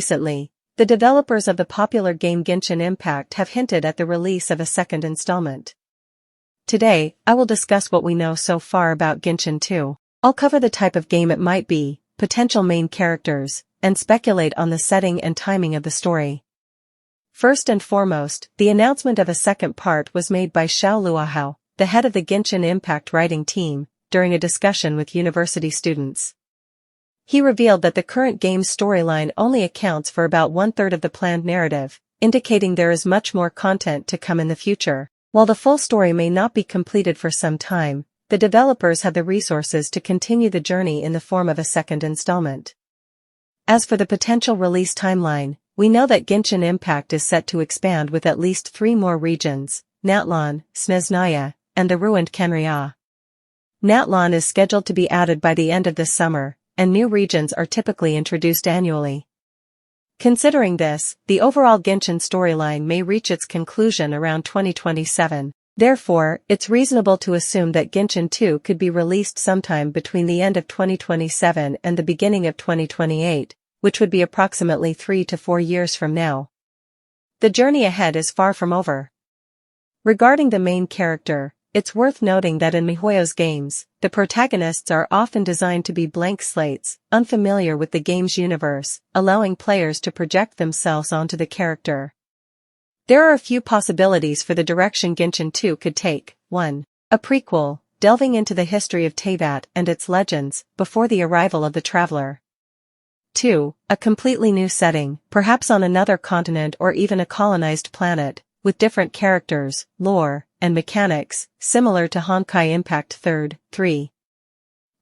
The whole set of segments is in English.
Recently, the developers of the popular game Genshin Impact have hinted at the release of a second installment. Today, I will discuss what we know so far about Genshin 2. I'll cover the type of game it might be, potential main characters, and speculate on the setting and timing of the story. First and foremost, the announcement of a second part was made by Xiao Luohao, the head of the Genshin Impact writing team, during a discussion with university students. He revealed that the current game's storyline only accounts for about one-third of the planned narrative, indicating there is much more content to come in the future. While the full story may not be completed for some time, the developers have the resources to continue the journey in the form of a second installment. As for the potential release timeline, we know that Genshin Impact is set to expand with at least 3 more regions: Natlan, Snezhnaya, and the ruined Khaenri'ah. Natlan is scheduled to be added by the end of this summer, and new regions are typically introduced annually. Considering this, the overall Genshin storyline may reach its conclusion around 2027. Therefore, it's reasonable to assume that Genshin 2 could be released sometime between the end of 2027 and the beginning of 2028, which would be approximately 3 to 4 years from now. The journey ahead is far from over. Regarding the main character, it's worth noting that in MiHoYo's games, the protagonists are often designed to be blank slates, unfamiliar with the game's universe, allowing players to project themselves onto the character. There are a few possibilities for the direction Genshin 2 could take. 1. A prequel, delving into the history of Teyvat and its legends, before the arrival of the traveler. 2. A completely new setting, perhaps on another continent or even a colonized planet, with different characters, lore, and mechanics, similar to Genshin Impact 3rd. 3.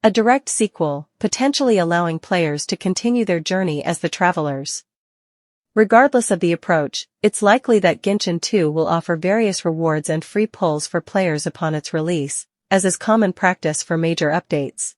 A direct sequel, potentially allowing players to continue their journey as the travelers. Regardless of the approach, it's likely that Genshin 2 will offer various rewards and free pulls for players upon its release, as is common practice for major updates.